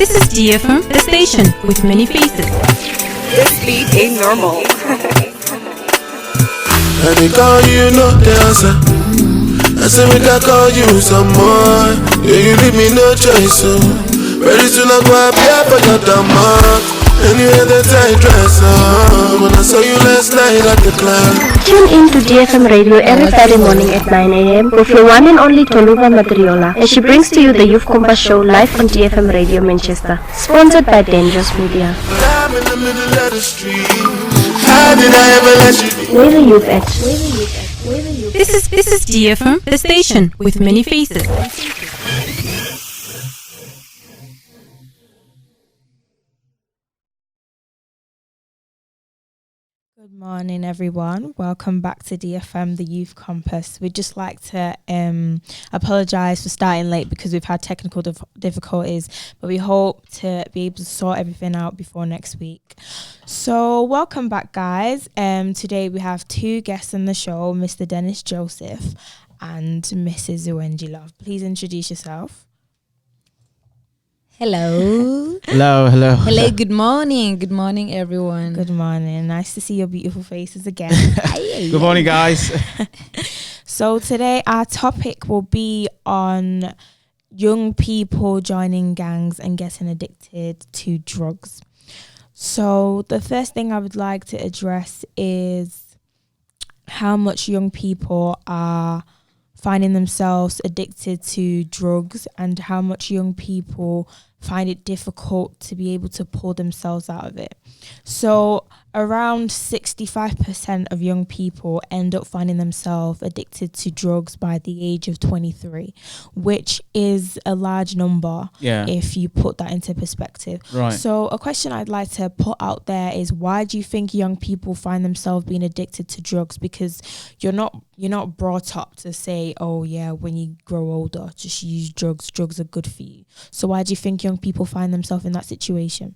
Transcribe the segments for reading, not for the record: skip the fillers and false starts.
This is DFM, the station with many faces. This beat ain't normal. And they call you no dancer. I say we can call you some more. Yeah, you leave me no choice, so very soon I go appear for your demand. Anyway, the tight dress on. When I saw you last night at the club. Tune in to DFM Radio every Friday morning at 9 a.m. with your one and only Toluva Madriola as she brings to you the Youth Compass Show live on DFM Radio Manchester. Sponsored by Dangerous Media. I'm in the middle of the street. How did I ever let you be? Where the youth at? This is DFM, the station with many faces. Good morning, everyone. Welcome back to DFM, the Youth Compass. We'd just like to apologise for starting late because we've had technical difficulties, but we hope to be able to sort everything out before next week. So, welcome back, guys. Today we have two guests on the show, Mr. Dennis Joseph and Mrs. Zuenji Love. Please introduce yourself. Hello. Hello. Good morning, everyone. Good morning. Nice to see your beautiful faces again. Good morning, guys. So today our topic will be on young people joining gangs and getting addicted to drugs. So the first thing I would like to address is how much young people are finding themselves addicted to drugs and how much young people find it difficult to be able to pull themselves out of it. So around 65% of young people end up finding themselves addicted to drugs by the age of 23, which is a large number if you put that into perspective. Right. So a question I'd like to put out there is, why do you think young people find themselves being addicted to drugs? Because you're not brought up to say, oh yeah, when you grow older, just use drugs. Drugs are good for you. So why do you think young people find themselves in that situation?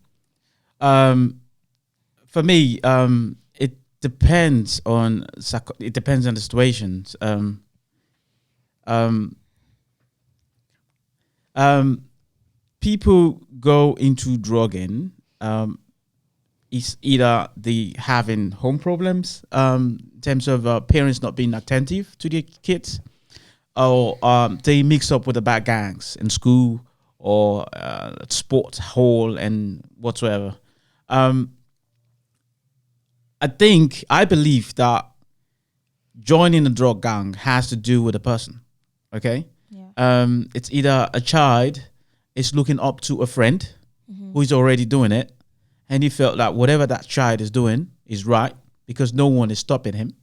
For me, it depends on the situations. People go into drugging. It's either they having home problems, in terms of parents not being attentive to their kids, or they mix up with the bad gangs in school or sports hall and whatsoever. I believe that joining a drug gang has to do with a person. Okay. Yeah. It's either a child is looking up to a friend who is already doing it, and he felt that whatever that child is doing is right because no one is stopping him,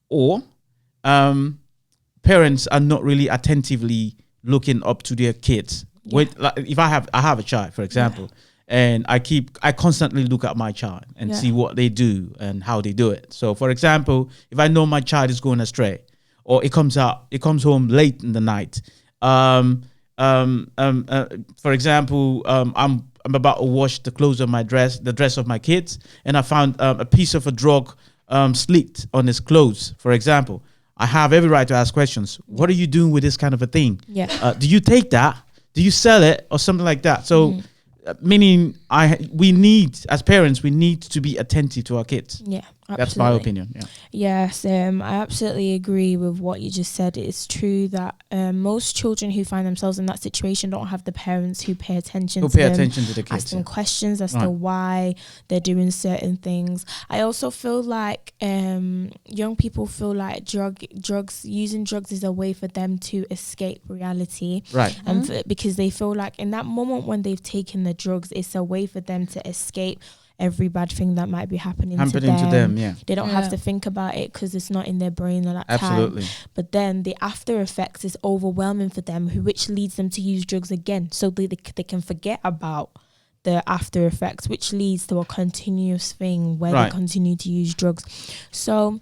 or parents are not really attentively looking up to their kids. Yeah. If I have a child, for example. Yeah. And I constantly look at my child and see what they do and how they do it. So, for example, if I know my child is going astray, or it comes home late in the night. For example, I'm about to wash the clothes of the dress of my kids, and I found a piece of a drug slipped on his clothes. For example, I have every right to ask questions. What are you doing with this kind of a thing? Yeah. Do you take that? Do you sell it or something like that? So. Meaning, we need, as parents, we need to be attentive to our kids. Yeah, absolutely. That's my opinion. Yeah. Yes, I absolutely agree with what you just said. It's true that most children who find themselves in that situation don't have the parents who pay attention to the kids. Ask them questions as to why they're doing certain things. I also feel like young people feel like using drugs is a way for them to escape reality. Right. And because they feel like in that moment when they've taken the drugs, it's a way for them to escape every bad thing that might be happening to them. Yeah. They don't have to think about it because it's not in their brain at that time. But then the after effects is overwhelming for them, which leads them to use drugs again. So they can forget about the after effects, which leads to a continuous thing where they continue to use drugs. So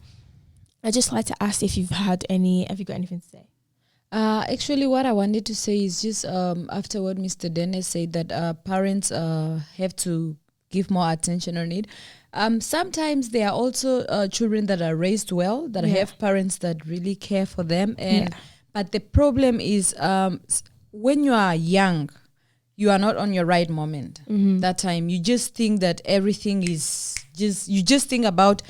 I just like to ask if have you got anything to say? Actually, what I wanted to say is just after what Mr. Dennis said, that parents have to give more attention on it. Sometimes there are also children that are raised well, that have parents that really care for them. But the problem is when you are young, you are not on your right moment. That time you just think that everything is you just think about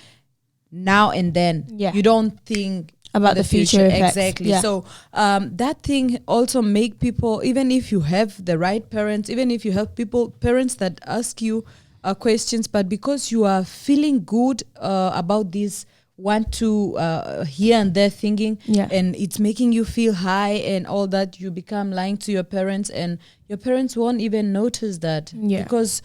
now and then. Yeah. You don't think About the future effects. exactly. Yeah. So that thing also make people, even if you have the right parents, even if you have parents that ask you questions, but because you are feeling good about this, want to here and there thinking, and it's making you feel high and all that, you become lying to your parents, and your parents won't even notice that. Because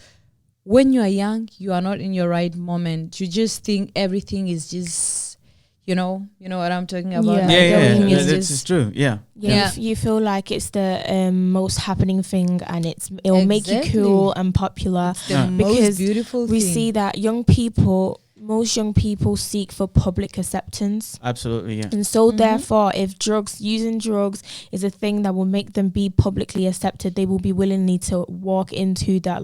when you are young, you are not in your right moment. You just think everything is just, you know what I'm talking about. Everything is This is true. Yeah. You feel like it's the most happening thing, and it'll make you cool and popular. It's the because most beautiful we thing. see that most young people seek for public acceptance. Absolutely. Yeah. And so therefore, if using drugs is a thing that will make them be publicly accepted, they will be willingly to walk into that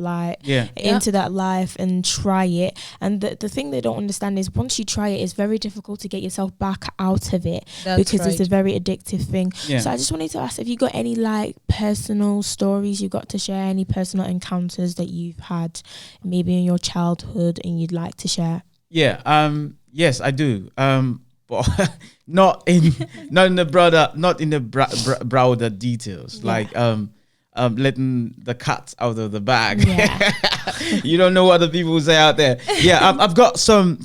into that life and try it. And the thing they don't understand is once you try it, it's very difficult to get yourself back out of it. Because it's a very addictive thing. Yeah. So I just wanted to ask if you got any like personal stories you got to share, any personal encounters that you've had maybe in your childhood and you'd like to share. Yeah. Yes, I do. But not in the broader details. Like letting the cat out of the bag. Yeah. You don't know what the people say out there. Yeah, I've got some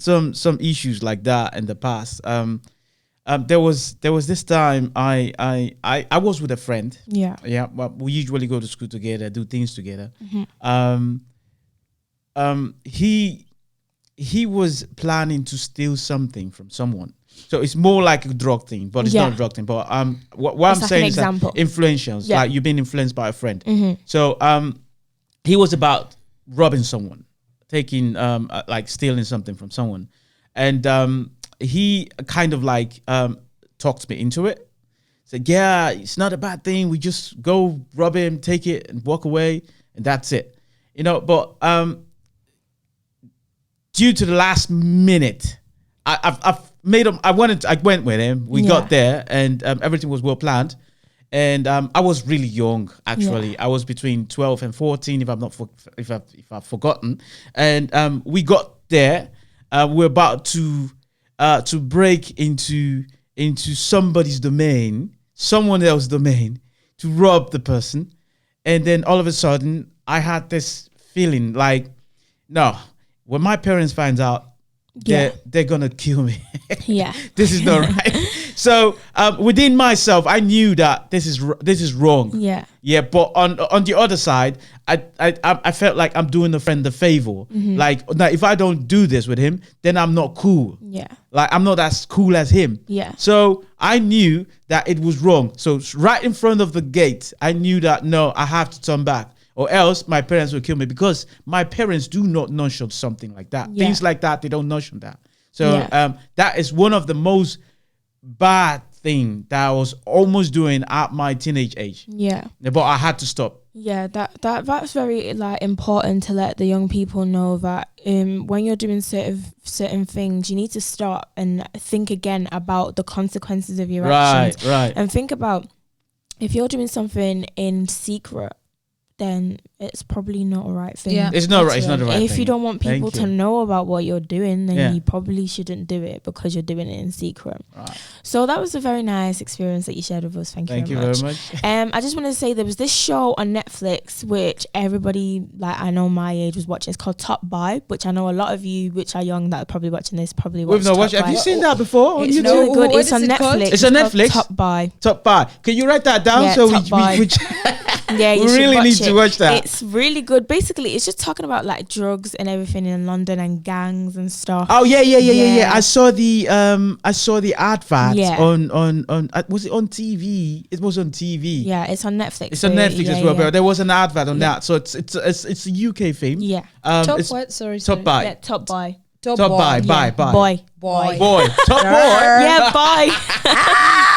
issues like that in the past. There was this time I was with a friend. Yeah. Yeah. Well, we usually go to school together, do things together. He was planning to steal something from someone. So it's more like a drug thing, but it's not a drug thing. But what I'm like saying an is that example. influentials, like you've been influenced by a friend. So he was about robbing someone, taking like stealing something from someone, and he kind of like talked me into it. Said, "Yeah, it's not a bad thing. We just go rob him, take it, and walk away, and that's it." But due to the last minute, I've made him. I went with him. We got there, and everything was well planned. And I was really young, actually. I was between 12 and 14, if I've forgotten. And we got there. We're about to break into somebody's domain, someone else's domain, to rob the person. And then all of a sudden, I had this feeling like, no. When my parents find out, they're gonna kill me. This is not right. So within myself, I knew that this is wrong. But on the other side, I felt like I'm doing a friend a favor. Like, now if I don't do this with him, then I'm not cool. Like, I'm not as cool as him. So I knew that it was wrong. So right in front of the gate, I knew that no, I have to turn back. Or else my parents will kill me, because my parents do not nurture something like that. Things like that, they don't nurture that. So that is one of the most bad thing that I was almost doing at my teenage age. But I had to stop. That's very like important to let the young people know that when you're doing certain things, you need to stop and think again about the consequences of your actions. Right. And think about if you're doing something in secret, then it's probably not a right thing. It's not right. It's not the right and thing. if you don't want people to know about what you're doing, then Yeah. you probably shouldn't do it because you're doing it in secret. Right. So that was a very nice experience that you shared with us. Thank you very much. I just want to say there was this show on Netflix which everybody, like I know my age, was watching. It's called Top Boy, which I know a lot of you which are young that are probably watching this probably watched. We've not watched. Have you seen that before on It's YouTube? really good. What It's is on it called? Netflix. It's on called Netflix? Top Boy. Top Boy. Can you write that down? Yeah, So Top Boy. Yeah, you we should really watch need it. to watch that. It's really good. Basically, it's just talking about like drugs and everything in London and gangs and stuff. Oh yeah. Yeah. I saw the advert Yeah. on was it on TV? It was on TV. Yeah, it's on Netflix. It's on Netflix as well, but there was an advert on that. So it's a UK thing. Yeah. Top it's what? Sorry. Top Boy. Yeah, Top Boy. Top Boy. Yeah. Boy. Boy. Top Boy. Yeah, boy.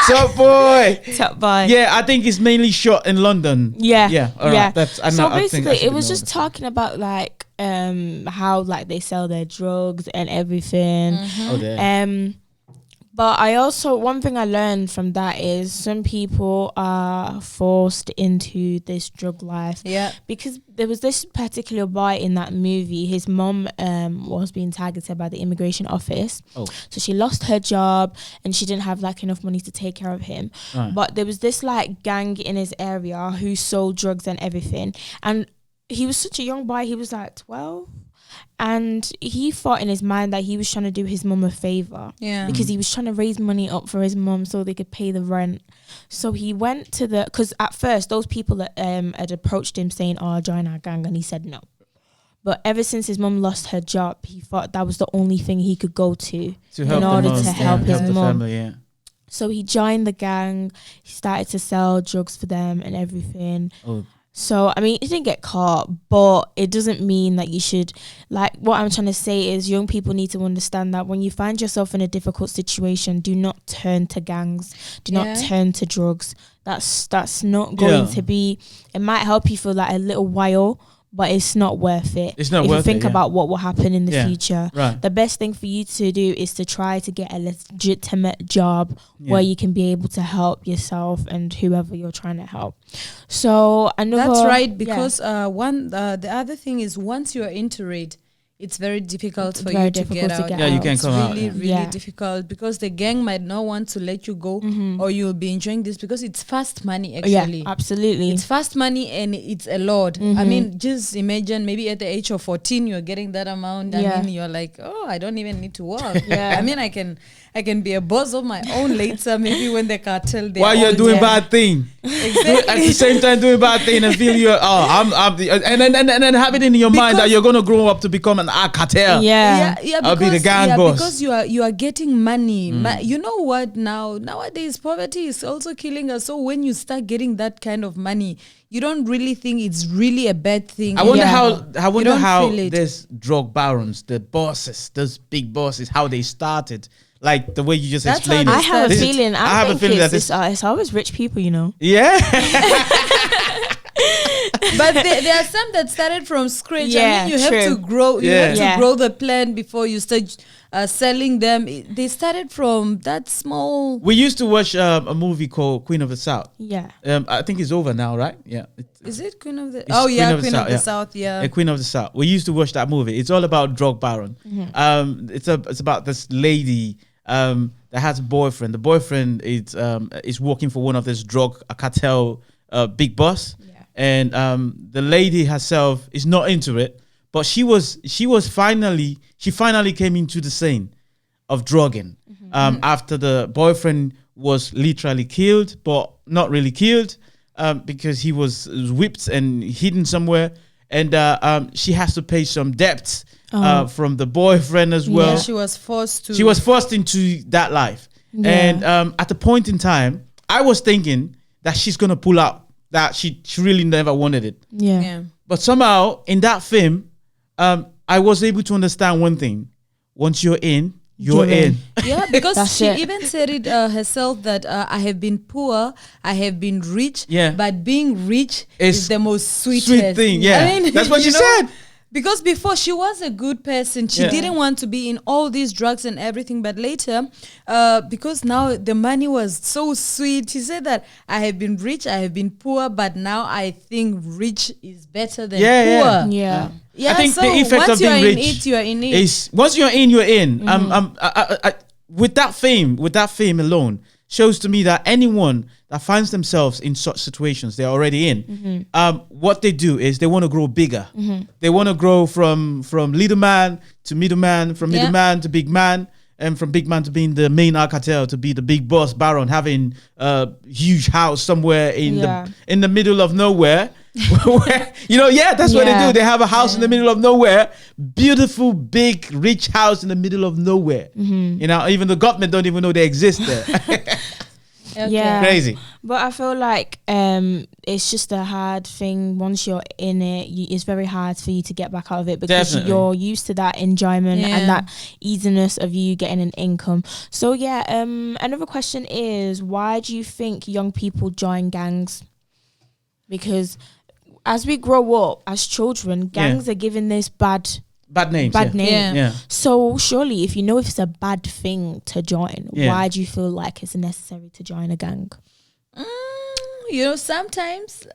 Top Boy. Top Boy. Yeah, I think it's mainly shot in London. Yeah. All right. So basically, it was just talking about like how like they sell their drugs and everything. Oh, there. But I also, one thing I learned from that is some people are forced into this drug life. Yeah. Because there was this particular boy in that movie, his mom was being targeted by the immigration office. Oh. So she lost her job and she didn't have like enough money to take care of him. Right. But there was this like gang in his area who sold drugs and everything. And he was such a young boy, he was like 12. And he thought in his mind that he was trying to do his mum a favor. Yeah. Because he was trying to raise money up for his mum so they could pay the rent. So he went to because at first those people that had approached him saying, "Oh, join our gang," and he said no. But ever since his mum lost her job, he thought that was the only thing he could go to help in order the mom, to help his the mum. family, yeah. So he joined the gang. He started to sell drugs for them and everything. Oh. So, I mean, he didn't get caught, but it doesn't mean that you should, like, what I'm trying to say is young people need to understand that when you find yourself in a difficult situation, do not turn to gangs, do not turn to drugs. That's not going to be, it might help you for like a little while, but it's not worth it. It's not if worth you think it, yeah. about what will happen in the future. Right. The best thing for you to do is to try to get a legitimate job where you can be able to help yourself and whoever you're trying to help. So another, That's right, because the other thing is once you're into it, it's very difficult for very you to difficult get to out. get Yeah, you out. can It's come out. really, Yeah. really difficult because the gang might not want to let you go or you'll be enjoying this because it's fast money actually. Yeah, absolutely. It's fast money and it's a lot. I mean, just imagine maybe at the age of 14, you're getting that amount. I mean, you're like, oh, I don't even need to work. I mean, I can be a boss of my own later, maybe when the cartel. While you're doing bad thing, at the same time doing bad thing and feel you're I'm the, and then have it in your mind that you're gonna grow up to become an cartel. Yeah. I'll be the gang boss. Because you are getting money. You know what? Nowadays poverty is also killing us. So when you start getting that kind of money, you don't really think it's really a bad thing. I wonder You don't how feel it. this drug barons, the bosses, those big bosses, how they started. Like the way you just That's explained how it. I have a This is- feeling. I have a feeling that this. it's always rich people, you know. Yeah. But there are some that started from scratch. Yeah, I mean, you have true. to grow. You Yeah. have to Yeah. grow the plant before you start selling them. They started from that small. We used to watch a movie called Queen of the South. Yeah. I think it's over now, right? Yeah. Is it Queen of the? It's Oh yeah, Queen of the South, Yeah. Queen of the South. We used to watch that movie. It's all about drug baron. It's about this lady that has a boyfriend. The boyfriend is working for one of this drug cartel big boss, and the lady herself is not into it. But she finally came into the scene of drugging after the boyfriend was literally killed, but not really killed because he was whipped and hidden somewhere, and she has to pay some debts from the boyfriend as well. Yeah, she was forced to. She was forced into that life, and at the point in time, I was thinking that she's gonna pull out. That she really never wanted it. Yeah. But somehow in that film, I was able to understand one thing: once you're in, you're in. Yeah, because That's she it. even said it herself that I have been poor, I have been rich, Yeah. but being rich It's is the most sweetest sweet thing, yeah. I mean, That's what you she know, said. Because before she was a good person, she didn't want to be in all these drugs and everything. But later, because now the money was so sweet, she said that I have been rich, I have been poor, but now I think rich is better than poor. Yeah. Yeah, I think so the effect once of you are being in rich it, you are in it. is once you're in, you're in. With that fame alone, shows to me that anyone that finds themselves in such situations, they're already in. What they do is they want to grow bigger. They want to grow from little man to middle man, from middle man to big man, and from big man to being the main cartel, to be the big boss baron, having a huge house somewhere in the middle of nowhere. Where, that's what they do. They have a house in the middle of nowhere, beautiful, big, rich house in the middle of nowhere. Even the government don't even know they exist there. Yeah. Crazy. But I feel like it's just a hard thing. Once you're in it, it's very hard for you to get back out of it because Definitely. you're used to that enjoyment and that easiness of you getting an income. So another question is, why do you think young people join gangs? Because as we grow up as children, gangs are given this bad Bad names. Bad yeah. name. Yeah. Yeah. So surely, if you know if it's a bad thing to join, Yeah. why do you feel like it's necessary to join a gang? You know, sometimes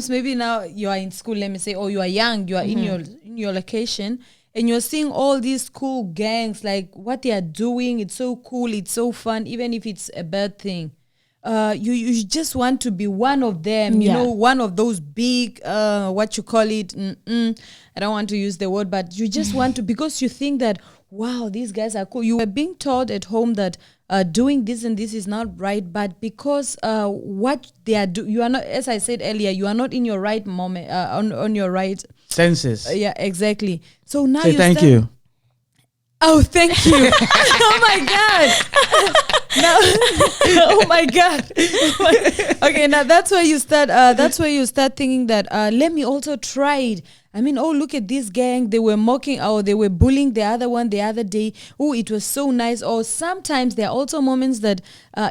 maybe now you are in school, let me say, or you are young, you are in your location, and you're seeing all these cool gangs, like what they are doing. It's so cool, it's so fun, even if it's a bad thing. You just want to be one of them, you Yeah. know, one of those big, what you call it, I don't want to use the word, but you just want to, because you think that, wow, these guys are cool. You were being taught at home that doing this and this is not right, but because what they are doing, you are not, as I said earlier, you are not in your right moment, on your right Senses. yeah, exactly. So now Say you thank start- you. Oh, thank you. Oh my God. No. Oh my God. Okay, now that's where you start. That's where you start thinking that let me also try it. I mean, oh, look at this gang. They were mocking or they were bullying the other one the other day. Oh, it was so nice. Or sometimes there are also moments that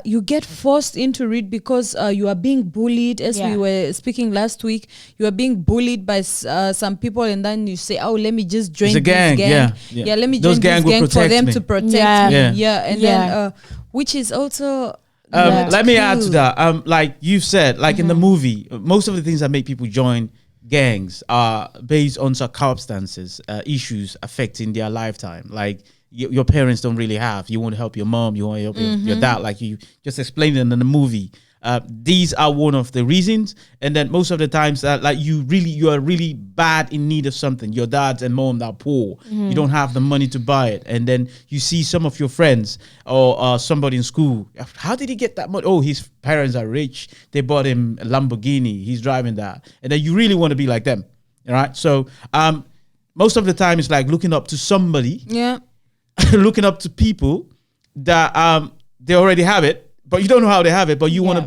you get forced into it because you are being bullied. As Yeah. we were speaking last week, you are being bullied by some people, and then you say, oh, let me just join It's a this gang, gang. yeah. Let me Those join gang this will gang for protect them me. to protect Yeah. me. Yeah. Yeah, and Yeah. then which is also Let me add to cool. that. Like you said, like in the movie, most of the things that make people join gangs are based on circumstances, issues affecting their lifetime. Like your parents don't really have. You want to help your mom. You want to help your dad. Like you just explained it in the movie. These are one of the reasons, and then most of the times that like you are really bad in need of something. Your dad and mom are poor. You don't have the money to buy it, and then you see some of your friends or somebody in school. How did he get that money? Oh, his parents are rich. They bought him a Lamborghini. He's driving that, and then you really want to be like them, all right? So most of the time it's like looking up to somebody, Yeah. looking up to people that they already have it. But you don't know how they have it, but you want to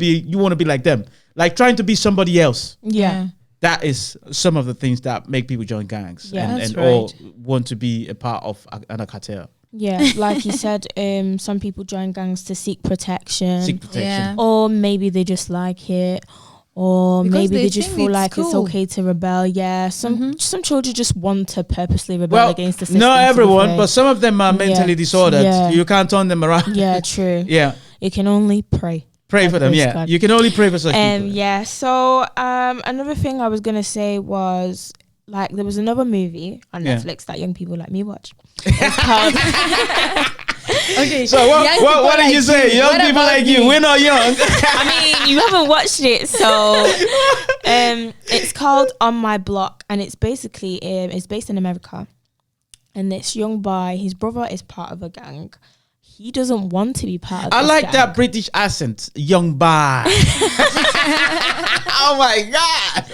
be like them, like trying to be somebody else. Yeah. That is some of the things that make people join gangs Yeah, that's and or right. want to be a part of a cartel. Yeah, like you said, some people join gangs to seek protection, Seek protection. Yeah. or maybe they just like it, or Because maybe they they just think feel it's like it's cool. okay to rebel. Yeah, some children just want to purposely rebel Well, against the system. not to be everyone, fair. but some of them are mentally Yeah. disordered. Yeah. You can't turn them around. yeah, true. Yeah. You can only pray. Pray God for them. praise Yeah. God. You can only pray for such people. Yeah. So another thing I was gonna say was like there was another movie on Yeah. Netflix that young people like me watch. It's called Okay. So Young people what did like you say? Young What people about like you. me? We're not young. I mean, you haven't watched it, so it's called On My Block, and it's basically it's based in America, and this young boy, his brother is part of a gang. He doesn't want to be part of. I this like gang. that British accent, young boy. Oh my God.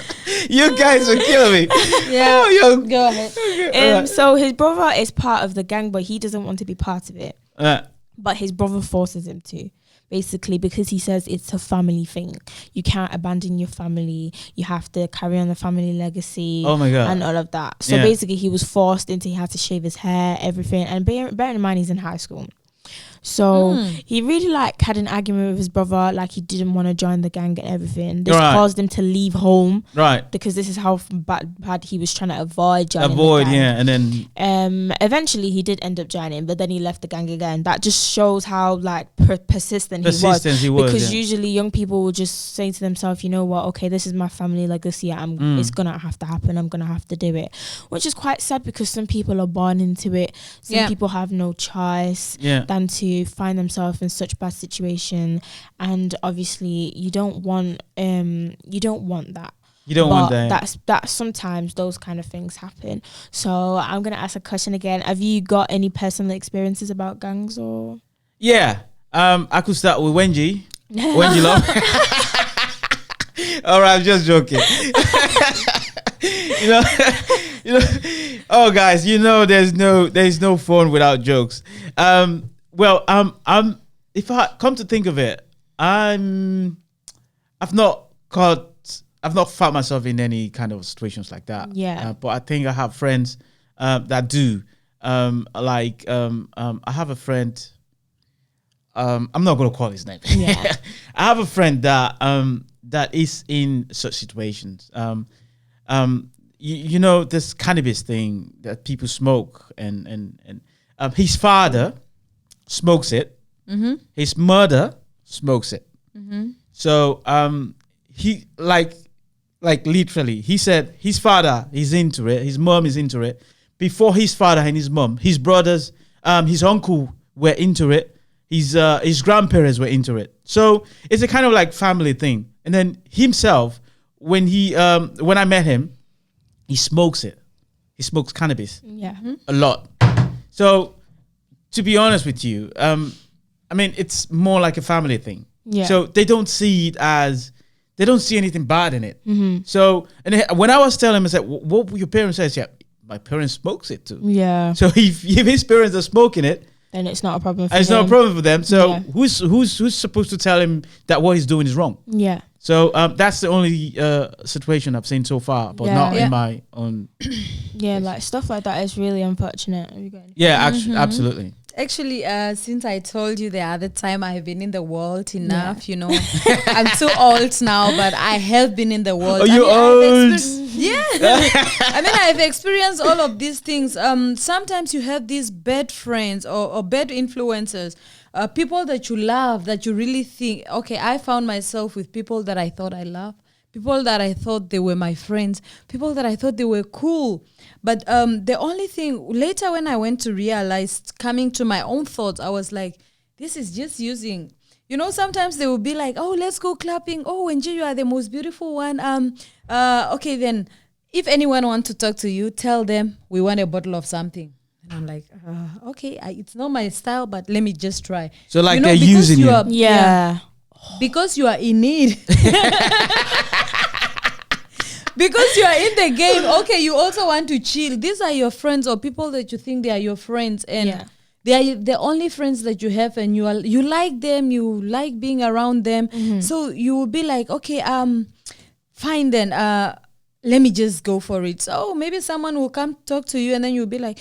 You guys are killing me. Yeah. Oh, young. Go ahead. So his brother is part of the gang, but he doesn't want to be part of it. Uh, But his brother forces him to, basically, because he says it's a family thing. You can't abandon your family. You have to carry on the family legacy. Oh my God. And all of that. So Yeah. basically, he was forced into, he had to shave his hair, everything. And bear in mind, he's in high school. So he really like had an argument with his brother, like he didn't want to join the gang and everything. This Right. caused him to leave home right. because this is how bad he was trying to avoid joining Avoid, the gang. yeah. And then Eventually he did end up joining, but then he left the gang again. That just shows how like persistent persistence he was. Because yeah. usually young people will just say to themselves, you know what, okay, this is my family legacy. It's gonna have to happen. I'm gonna have to do it, which is quite sad because some people are born into it. Some people have no choice Yeah. than to find themselves in such bad situation, and obviously you don't want that. You don't want But that. that's sometimes those kind of things happen. So I'm gonna ask a question again. Have you got any personal experiences about gangs or? Yeah. I could start with Wenji. Wenji Love. All right, I'm just joking. you know. Oh, guys, there's no fun without jokes. Well, if I come to think of it, I've not found myself in any kind of situations like that. Yeah. But I think I have friends that do. I have a friend. I'm not going to call his name. Yeah. I have a friend that is in such situations. you know this cannabis thing that people smoke, and his father smokes it. His mother smokes it. So he like literally, he said his father is into it, his mom is into it. Before his father and his mom, his brothers, his uncle were into it. His grandparents were into it. So it's a kind of like family thing. And then himself, when I met him, he smokes it. He smokes cannabis. Yeah. A lot. So to be honest with you, I mean, it's more like a family thing. Yeah. So they don't see anything bad in it. So, and when I was telling him, I said, what your parents say? Yeah, my parents smokes it too. Yeah. So if his parents are smoking it, Then it's not a problem for it's them. not a problem for them. So Yeah. who's supposed to tell him that what he's doing is wrong? Yeah. So that's the only situation I've seen so far, but Yeah. not Yeah. in my own. Yeah, like stuff like that is really unfortunate. Have you got any- Yeah, absolutely. Actually, since I told you the other time I have been in the world enough, you know, I'm too old now, but I have been in the world. Oh, you're old. Yeah. I mean, I've experienced all of these things. Sometimes you have these bad friends or bad influencers, people that you love, that you really think, okay, I found myself with people that I thought I loved, people that I thought they were my friends, people that I thought they were cool. But the only thing, later when I went to realize, coming to my own thoughts, I was like, this is just using. You know, sometimes they will be like, oh, let's go clapping. Oh, Wenji, you are the most beautiful one. Okay, then if anyone wants to talk to you, tell them we want a bottle of something. And I'm like, okay, it's not my style, but let me just try. So like You know, they're because using you you. are- Yeah. because you are in need. Because you are in the game, okay, you also want to chill. These are your friends or people that you think they are your friends, and Yeah. they are the only friends that you have, and you like them, you like being around them. So you will be like, okay, fine then, let me just go for it. So maybe someone will come talk to you, and then you'll be like,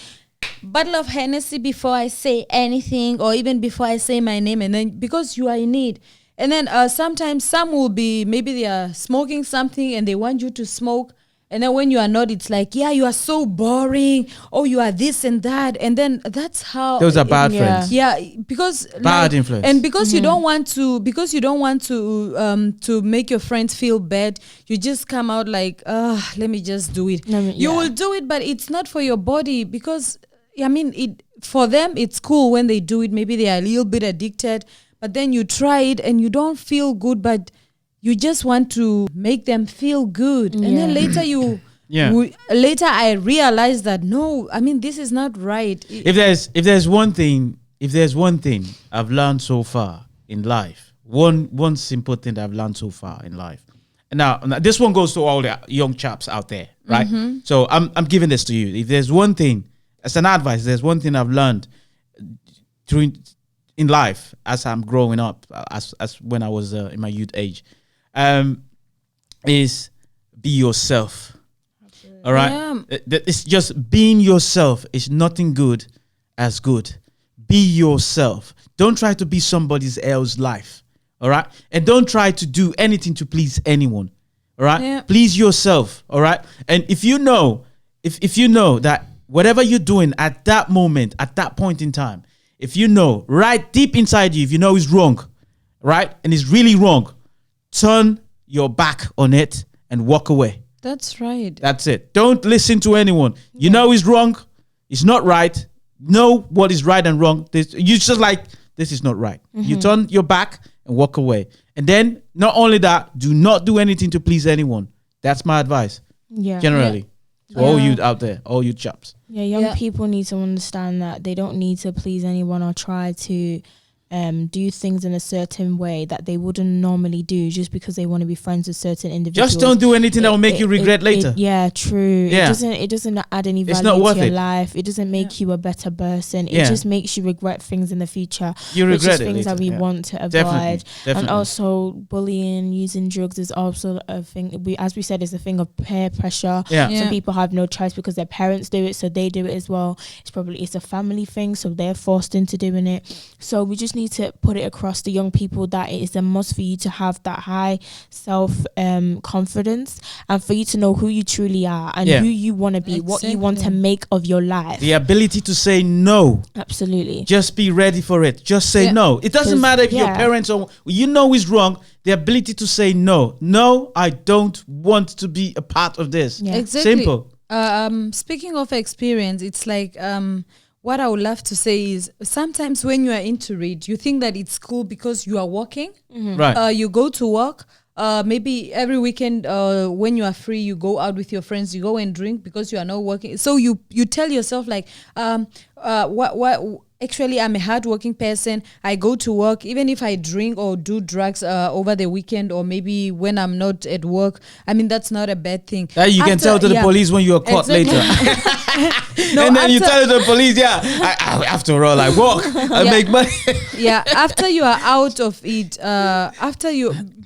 bottle of Hennessy before I say anything, or even before I say my name, and then because you are in need. And then sometimes some will be, maybe they are smoking something and they want you to smoke. And then when you are not, it's like, yeah, you are so boring. Oh, you are this and that. And then that's how. Those are bad yeah. friends. Yeah, because Bad influence. and because you don't want to, to make your friends feel bad, you just come out like, let me just do it. You will do it, but it's not for your body, because I mean, it for them it's cool when they do it. Maybe they are a little bit addicted, but then you try it and you don't feel good, but you just want to make them feel good, and then later later I realized that no, I mean, this is not right. If there's one thing I've learned so far in life, one simple thing that I've learned so far in life. And now this one goes to all the young chaps out there, right? So I'm giving this to you. If there's one thing, as an advice, there's one thing I've learned in life as I'm growing up, as when I was in my youth age, is be yourself. All right. Yeah. It's just being yourself is nothing good as good. Be yourself. Don't try to be somebody else's life. All right. And don't try to do anything to please anyone. All right. Yeah. Please yourself. All right. And if you know that whatever you're doing at that moment, at that point in time, if you know right deep inside you, if you know it's wrong, right, and it's really wrong, turn your back on it and walk away. That's right. That's it. Don't listen to anyone. You know it's wrong. It's not right. Know what is right and wrong. You just like, this is not right. You turn your back and walk away. And then not only that, do not do anything to please anyone. That's my advice. Yeah. Generally. To all you out there, all you chaps. Yeah, young people need to understand that they don't need to please anyone or try to do things in a certain way that they wouldn't normally do just because they want to be friends with certain individuals. Just don't do anything that will make you regret later. Yeah, true. Yeah. It doesn't add any It's value not worth to your it. life. It doesn't make you a better person. It Yeah. just makes you regret things in the future. You which regret is it things that later, we yeah. want to avoid. Definitely. And also bullying, using drugs is also a thing. As we said, it's a thing of peer pressure. Yeah. Some people have no choice because their parents do it, so they do it as well. It's a family thing, so they're forced into doing it. So we just need to put it across the young people that it is a must for you to have that high self confidence, and for you to know who you truly are and who you want to be, what you want to make of your life. The ability to say no. Absolutely. Just be ready for it. Just say no. It doesn't matter if your parents or is wrong. The ability to say no. No, I don't want to be a part of this. Yeah. Exactly. Simple. Speaking of experience, it's like what I would love to say is sometimes when you are into it, you think that it's cool because you are working. Right. You go to work. Maybe every weekend when you are free, you go out with your friends, you go and drink because you are not working. So you tell yourself like, what actually I'm a hardworking person. I go to work, even if I drink or do drugs over the weekend, or maybe when I'm not at work. I mean, that's not a bad thing. That you can tell to the police when you are caught later. And then you tell the police, after all, I work, I make money. After you are out of it,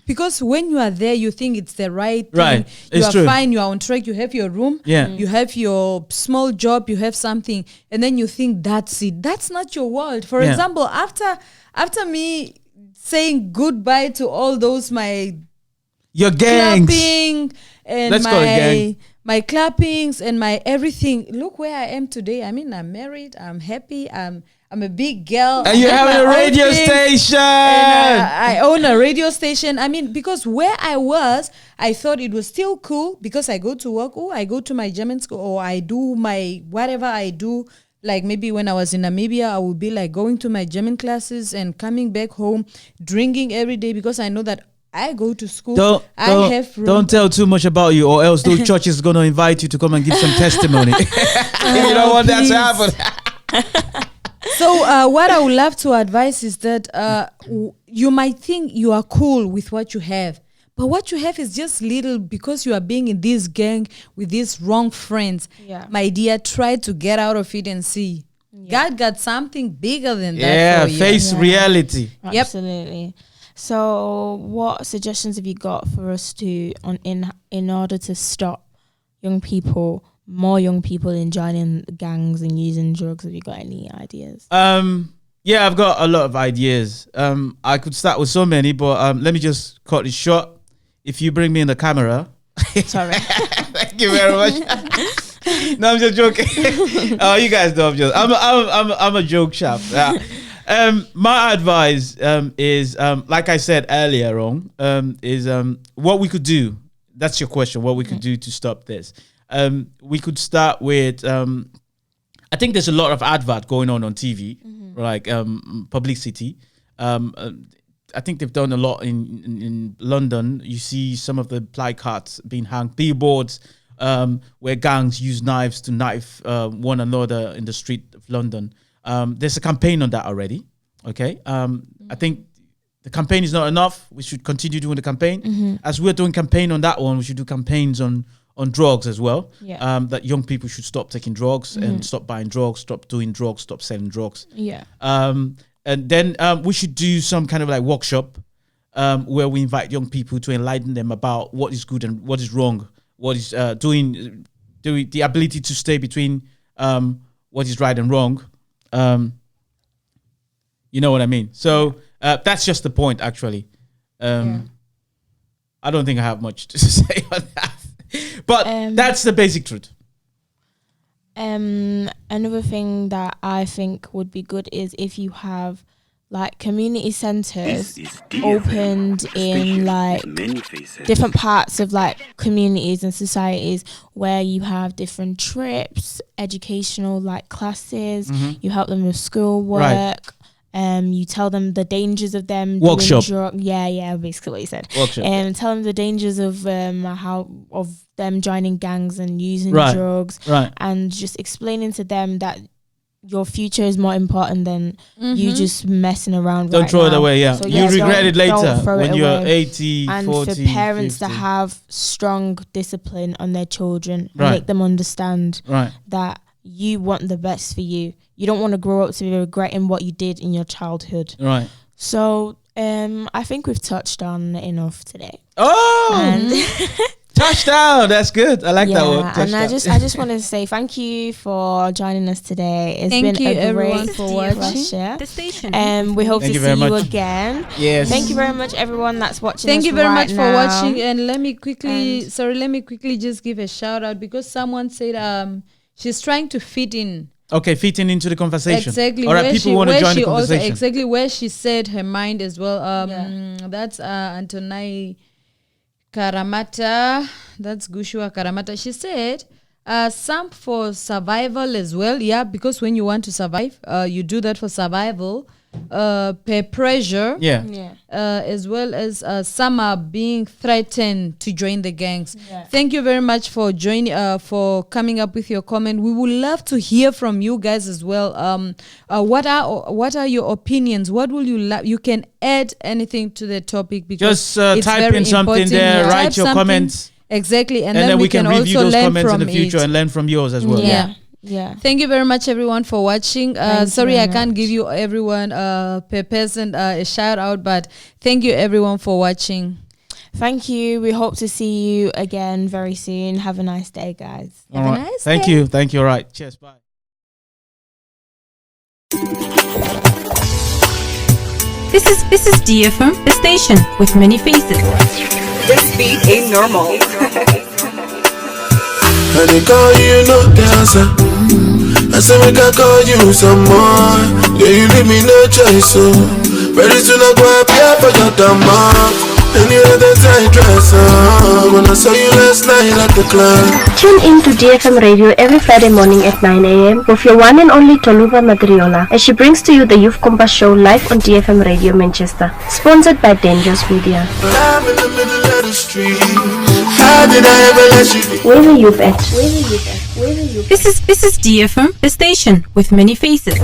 because when you are there, you think it's the right thing. Right. You are true. fine, you are on track, you have your room, you have your small job, you have something, and then you think that's it. That's not your world. For example, after me saying goodbye to all those your gangs. clapping and Let's call it gang. my clappings and my everything, look where I am today. I mean, I'm married, I'm happy, I'm a big girl. And you have a radio station. And, I own a radio station. I mean, because where I was, I thought it was still cool because I go to work. Oh, I go to my German school, or I do my whatever I do. Like maybe when I was in Namibia, I would be like going to my German classes and coming back home, drinking every day because I know that I go to school. Don't tell too much about you, or else those churches are going to invite you to come and give some testimony. You don't want that to happen. So what I would love to advise is that you might think you are cool with what you have, but what you have is just little because you are being in this gang with these wrong friends. Yeah. My dear, try to get out of it and see. God got something bigger than that for you. Face reality. Yep. Absolutely. So what suggestions have you got for us to in order to stop more young people in joining gangs and using drugs? Have you got any ideas? I've got a lot of ideas. I could start with so many, but let me just cut it short. If you bring me in the camera. Sorry. Thank you very much. No, I'm just joking. Oh, you guys know I'm just. I'm a joke chap. My advice is like I said earlier on, is what we could do. That's your question. What we could do to stop this? We could start with. I think there's a lot of advert going on TV, like publicity. I think they've done a lot in London. You see some of the placards being hung, billboards where gangs use knives to knife one another in the street of London. There's a campaign on that already. Okay, I think the campaign is not enough. We should continue doing the campaign. As we're doing campaign on that one, we should do campaigns on drugs as well. That young people should stop taking drugs and stop buying drugs, stop doing drugs, stop selling drugs. And then we should do some kind of like workshop where we invite young people to enlighten them about what is good and what is wrong, what is doing the ability to stay between what is right and wrong. You know what I mean? So that's just the point, actually. I don't think I have much to say on that. But that's the basic truth. Another thing that I think would be good is if you have like community centers opened in like different parts of like communities and societies where you have different trips, educational like classes, you help them with schoolwork. Right. You tell them the dangers of them workshop. Basically what you said. Workshop. Tell them the dangers of them joining gangs and using drugs, and just explaining to them that your future is more important than you just messing around. Don't throw it away. So, you regret it later when you're 80, and 40, for parents 50. to have strong discipline on their children, and make them understand that you want the best for you. You don't want to grow up to be regretting what you did in your childhood. Right. So I think we've touched on enough today. Oh, Touchdown. That's good. I like that one. And I Touchdown. just wanted to say thank you for joining us today. It's Thank been you, a everyone, great for watching. pleasure. The station. We hope Thank to you see very you much. again. Yes. Thank you very much, everyone that's watching. Thank us you very right much for now. watching. And let me quickly, And- let me quickly just give a shout out because someone said she's trying to fit in. Okay, fitting into the conversation. Exactly. All right, where people she- want to where join the she also- conversation. exactly where she said her mind as well. Yeah. That's Antonai Karamata. That's Gushua Karamata. She said, some for survival as well. Yeah, because when you want to survive, you do that for survival. Peer pressure. Yeah. Yeah. As well as some are being threatened to join the gangs. Yeah. Thank you very much for joining, for coming up with your comment. We would love to hear from you guys as well. What are your opinions? What will you you can add anything to the topic because Just it's type very in something important. there, Type write your something. comments, Exactly, and and then we can review also those learn comments in from the future it. and learn from yours as well. Yeah. Yeah. Thank you very much, everyone, for watching. Thank you Sorry, very I can't give you everyone per person a shout out, but thank you, everyone, for watching. Thank you. We hope to see you again very soon. Have a nice day, guys. All Have a right. nice Thank day. you. Thank you. All right. Cheers. Bye. This is DFM, the station with many faces. This beat ain't normal. And they call you no dancer. I say we can call you some more. Yeah, you leave me no choice, so very soon I go up here for your demand. And you had that tight dress on when I saw you last night at the club. Tune in to DFM Radio every Friday morning at 9 a.m. with your one and only Toluva Madriola as she brings to you the Youth Compass Show live on DFM Radio Manchester. Sponsored by Dangerous Media. I'm in the middle of the street. How did I ever let you be? Where the youth at? This is DFM, the station with many faces.